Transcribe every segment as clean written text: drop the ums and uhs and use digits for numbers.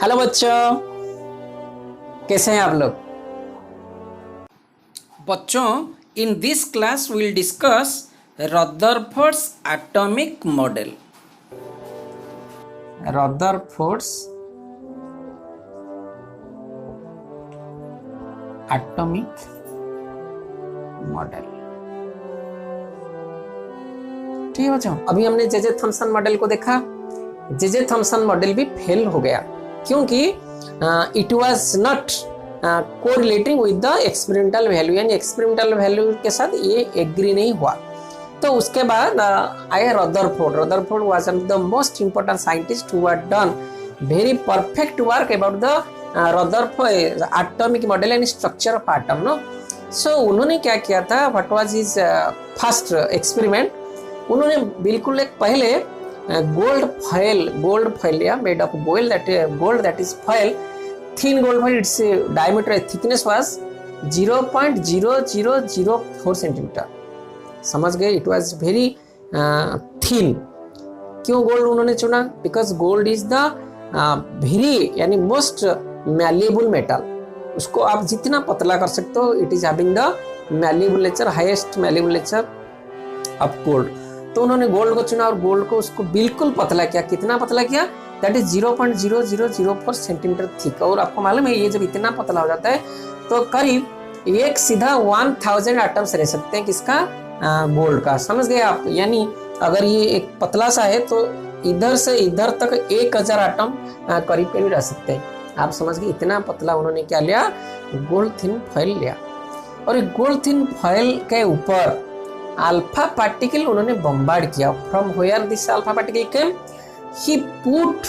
Hello बच्चों, कैसे हैं आप लोग। बच्चों, in this class will discuss Rutherford's atomic model. Rutherford's atomic model. ठीक है बच्चों, अभी हमने जे थॉमसन मॉडल को देखा। जे थॉमसन मॉडल भी फेल हो गया क्योंकि it was not correlating with the experimental value, यानी एक्सपेरिमेंटल वैल्यू के साथ ये एग्री नहीं हुआ। तो उसके बाद आए Rutherford. Rutherford was one of the most important scientist who had done very perfect work about the Rutherford atomic model and structure of atom. No, so उन्होंने क्या किया था, what was his first experiment. उन्होंने बिल्कुल एक पहले gold foil yeah, made of gold that is foil, thin gold foil. Its diameter thickness was 0.0004 centimetre. समझ गए, इट वाज वेरी थिन। क्यों गोल्ड उन्होंने चुना? Because gold is the very यानी मोस्ट मैल्येबल मेटल। उसको आप जितना पतला कर सकते हो, it is having the malleable nature, highest malleable nature of gold. तो उन्होंने गोल्ड को चुना और गोल्ड को उसको बिल्कुल पतला किया। कितना पतला किया? That is 0.0004 centimetre thick. और आपको मालूम है, ये जब इतना पतला हो जाता है तो करीब एक सीधा 1000 एटम्स रह सकते हैं। किसका? गोल्ड का। समझ गए आप? यानी अगर ये एक पतला सा है तो इधर से इधर तक 1000 एटम करीब करीब रह सकते हैं। आप समझ गए, इतना पतला उन्होंने क्या लिया? गोल्ड थिन फॉइल लिया। और एक गोल्ड थिन फॉइल के ऊपर अल्फा पार्टिकल उन्होंने बम्बार्ड किया। From where this alpha particle came? He put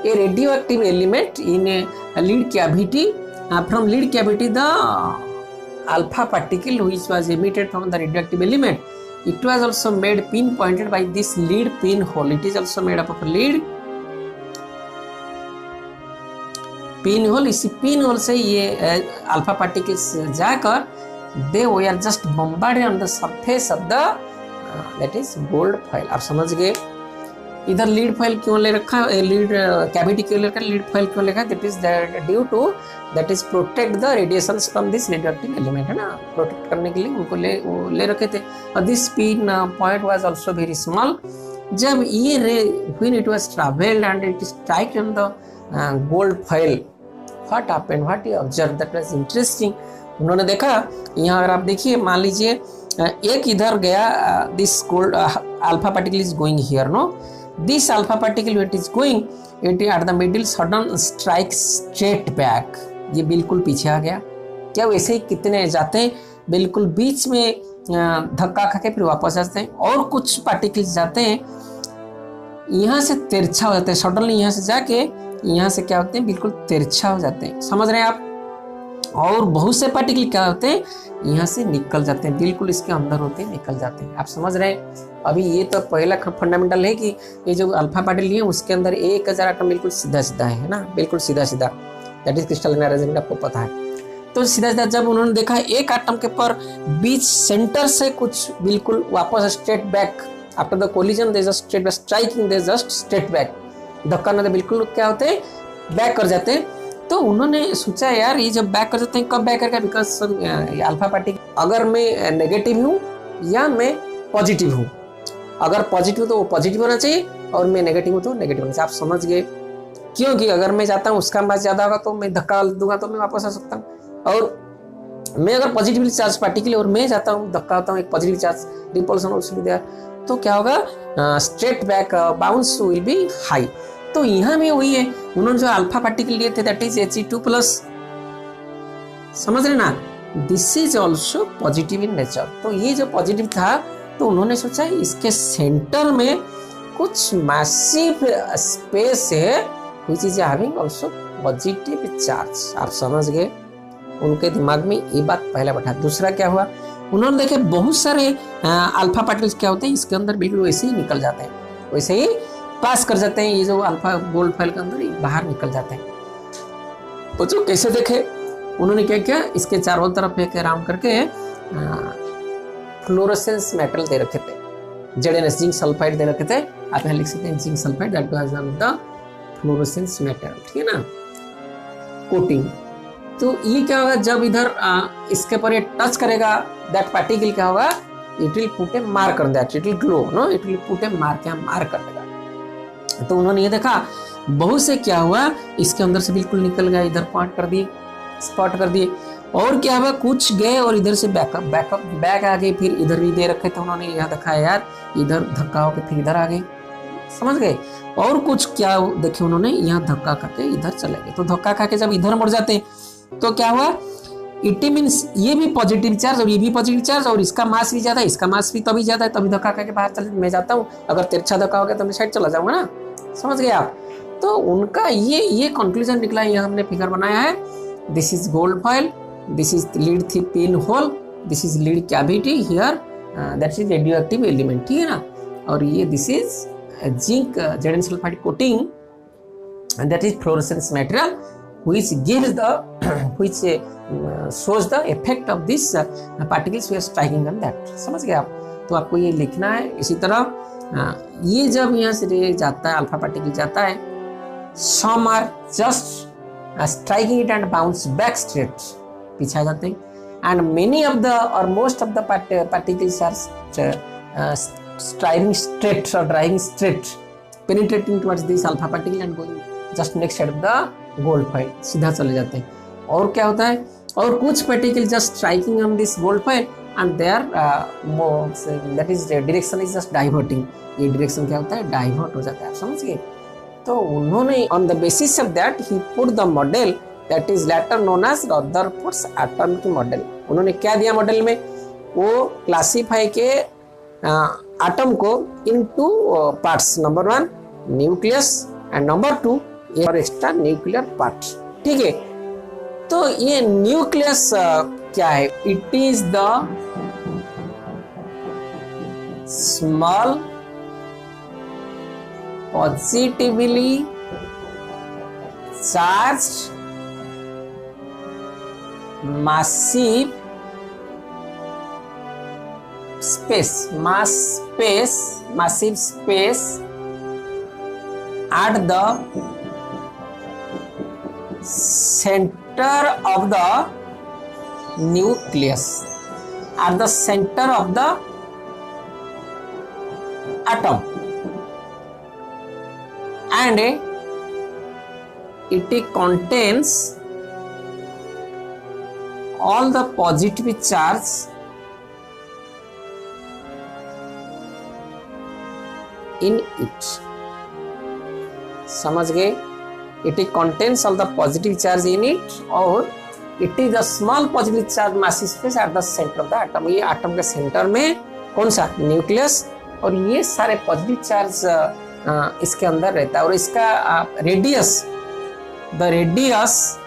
a radioactive element in a lead cavity. From lead cavity the alpha particle which was emitted from the radioactive element, it was also made pinpointed by this lead pinhole. It is also made up of lead pinhole। इसी pinhole से ये alpha particles जाकर they were just bombarded on the surface of the that is gold foil। आप समझ गए? इधर lead foil क्यों ले रखा? लीड कैविटी क्यों ले रखा? लीड फॉइल क्यों लिखा? That is due to that is protect the radiations from this radioactive element, है ना। प्रोटेक्ट करने के लिए उनको ले रखे थे। और this pin point was also very small. जब ये रे when it was travelled and it strike on the gold foil, what happened, what you observe, that was interesting. उन्होंने देखा, यहाँ अगर आप देखिए, मान लीजिए एक इधर गया, this gold alpha particle is going here, no, this alpha particle when it is going, it at the middle sudden strike straight back. ये बिल्कुल पीछे आ गया। क्या वैसे ही कितने जाते हैं बिल्कुल बीच में धक्का खा के फिर वापस आते हैं। और कुछ पार्टिकल्स जाते हैं यहाँ से तिरछा हो जाते हैं, सडनली यहाँ से जाके यहाँ से क्या होते हैं, बिल्कुल तिरछा हो जाते हैं। समझ रहे हैं आप? और बहुत से पार्टिकल क्या होते हैं, यहाँ से निकल जाते हैं, बिल्कुल इसके अंदर होते हैं, निकल जाते हैं। आप समझ रहे हैं? अभी ये तो पहला फंडामेंटल है कि ये जो अल्फा पार्टिकल है उसके अंदर 1000 एटम बिल्कुल सीधा सीधा है ना, बिल्कुल सीधा सीधा। दैट इज क्रिस्टल अरेंजमेंट, आपको पता है। तो सीधा सीधा जब उन्होंने देखा एक एटम के पर बीच सेंटर से कुछ बिल्कुल वापस straight back, after the collision they just straight back, striking they just straight back, धक्का ना दे बिल्कुल क्या होते हैं, बैक कर जाते हैं। तो उन्होंने सोचा यार ये जब बैक कर जाते हैं, कब बैक करेगा? बिकॉज अल्फा पार्टिकल, अगर मैं नेगेटिव हूँ या मैं पॉजिटिव हूँ, अगर पॉजिटिव तो वो पॉजिटिव होना चाहिए और मैं नेगेटिव हूँ तो नेगेटिव होना चाहिए। आप समझ गए? क्योंकि अगर मैं जाता हूँ उसका मास ज्यादा होगा तो मैं धक्का दूंगा तो मैं वापस आ सकता हूँ। और मैं अगर पॉजिटिवली चार्ज पार्टिकल और मैं जाता हूँ धक्का होता हूँ, एक positive charge repulsion also there, तो क्या होगा? Straight back bounce will be high. तो यहाँ में वही है, उन्होंने जो अल्फा पार्टिकल लिए थे दैट इज He2+। समझ रहे ना? This is also positive in nature. तो ये जो पॉजिटिव था तो उन्होंने सोचा इसके सेंटर में कुछ मैसिव स्पेस है which is having also positive charge. आप समझ गए? उनके दिमाग में ये बात पहला बैठा। दूसरा क्या हुआ, उन्होंने देखे बहुत सारे अल्फा पार्टिकल्स क्या होते हैं इसके अंदर बिल्कुल वैसे ही निकल जाते हैं, वैसे ही पास कर जाते हैं। ये जो अल्फा गोल्ड फॉइल के अंदर बाहर निकल जाते हैं। तो जो कैसे देखे, उन्होंने क्या किया, इसके चारों तरफ एक राउंड करके फ्लोरोसेंस मेटल दे रखे थे, ZnS जिंक सल्फाइड दे रखे थे। आप यहाँ लिख सकते हैं zinc sulphide, that was the fluorescence material, ठीक है ना, कोटिंग। तो ये क्या होगा, जब इधर इसके पर ये टच करेगा, दैट पार्टिकल क्या होगा, it will put a mark on that, it will glow, no, it will put a mark, या मार्क कर देगा। तो उन्होंने ये देखा बहुत से क्या हुआ, इसके अंदर से बिल्कुल निकल गया, इधर पॉइंट कर दिए, स्पॉट कर दिए, और क्या हुआ, कुछ गए और इधर से बैक आ गए, फिर इधर भी दे रखे थे उन्होंने, यहाँ दिखाया यार, इधर धक्का होकर फिर इधर आ गए, समझ गए। और कुछ क्या देखे उन्होंने, यहाँ धक्का करके इधर चले गए। तो धक्का खा के जब इधर मुड़ जाते तो क्या हुआ, इट मीन्स ये भी पॉजिटिव चार्ज और ये भी पॉजिटिव चार्ज, और इसका मास भी ज्यादा है, इसका मास भी तभी ज्यादा है, तभी धक्का खा के बाहर चले। मैं जाता हूँ, अगर तिरछा धक्का हो गया तो मैं साइड चला जाऊंगा ना, समझ गए आप। तो उनका ये कंक्लूजन निकला, ये हमने फिगर बनाया है। This is gold foil, this is lead the pin hole, this is lead cavity here, that is radio active element, ठीक है ना। और ये this is zinc Z N sulphide coating, and that is fluorescence material which gives the which shows the effect of this particles we are striking on that, समझ गए आप। तो आपको ये लिखना है। इसी तरह ये जब यहाँ से रे जाता है, अल्फा पार्टिकल जाता है, some are just striking it and bounce back straight, पीछे आ जाते हैं, and many of the or most of the particles are striking straight or driving straight, penetrating towards this alpha particle and going just next side of the gold foil, सीधा चले जाते हैं। और क्या होता है, और कुछ particle just striking on this gold foil and there that is direction is just diverting, ये डायरेक्शन क्या होता है, डाइवर्ट हो जाता है, आप समझ गए। तो उन्होंने on the basis of that he put the model that is later known as Rutherford's atomic model. उन्होंने क्या दिया मॉडल में, वो क्लासीफाई के एटम को into parts, number 1 nucleus and number 2 और एक्स्ट्रा न्यूक्लियर पार्ट, ठीक है। तो ये न्यूक्लियस क्या है, it is the small positively charged massive massive space at the center of the nucleus, at the center of the atom, and it contains all the positive charge in it, समझ गए। It contains all the positive charge in it और it is a small positive charge massive space at the center of the atom। ये atom के centre में कौन सा, nucleus, और ये सारे पॉजिटिव चार्ज इसके अंदर रहता है। और इसका radius, the radius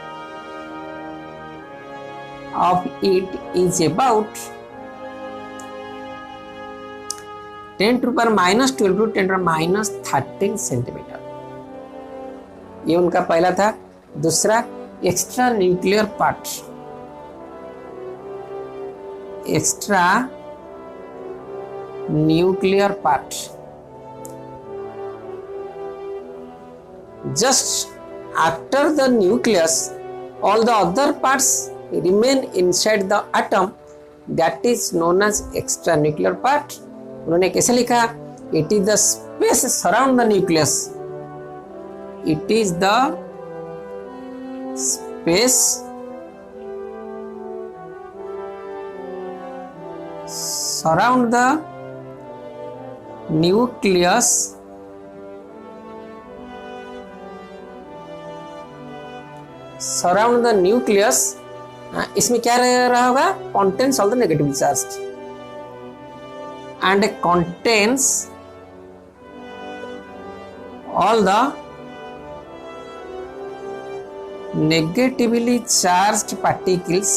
of it is about 10 to the minus 12 to 10 to the minus 13 centimetre. ये उनका पहला था। दूसरा extra nuclear part, extra nuclear part, just after the nucleus all the other parts remain inside the atom, that is known as extranuclear part। उन्होंने कैसे लिखा, it is the space surround the nucleus, it is the space surround the nucleus surround the nucleus, इसमें क्या रहा होगा, contains all the negatively charged and contains all the negatively charged particles,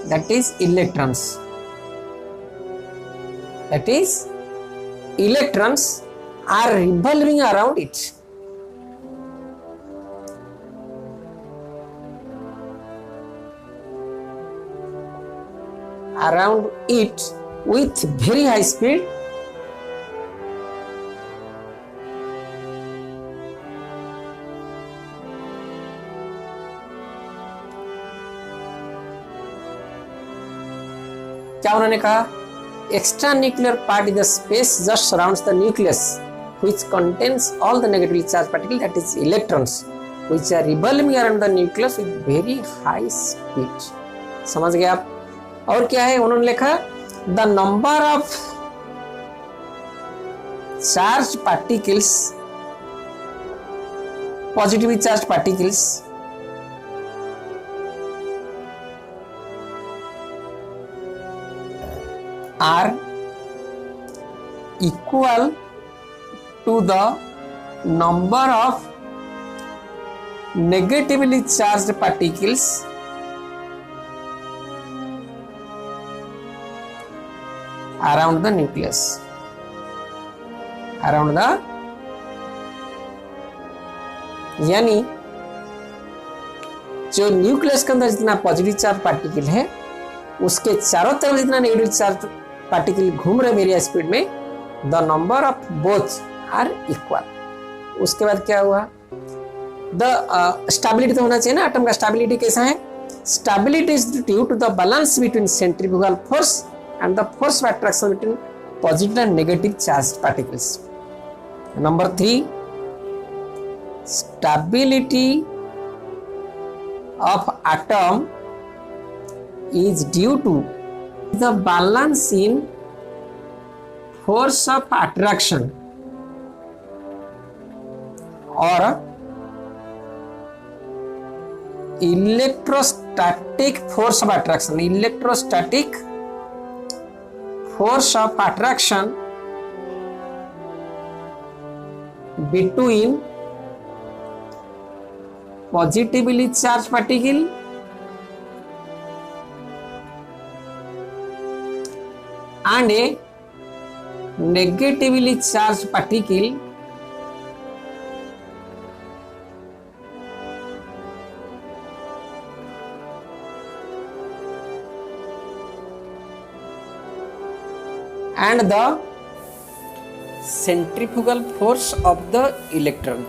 that is electrons, that is electrons are revolving around it, around it with very high speed क्या उन्होंने कहा, extra nuclear part in the space just surrounds the nucleus which contains all the negatively charged particles, that is electrons, which are revolving around the nucleus with very high speed. समझ गए आप? और क्या है उन्होंने लिखा, the number of charged particles, positively charged particles are equal to the number of negatively charged particles around the nucleus, around the, यानी जो न्यूक्लियस के अंदर जितना पॉजिटिव चार्ज पार्टिकल है उसके चारों तरफ जितना नेगेटिव चार्ज पार्टिकल घूम रहे वेरी स्पीड में, the number of both are equal. उसके बाद क्या हुआ, द स्टेबिलिटी तो होना चाहिए ना, एटम का स्टेबिलिटी कैसा है, stability is due to the balance between centrifugal force and the force of attraction between positive and negative charge particles. Number 3, stability of atom is due to the balance in force of attraction or electrostatic force of attraction, electrostatic force of attraction between positively charged particle and a negatively charged particle and the centrifugal force of the electron.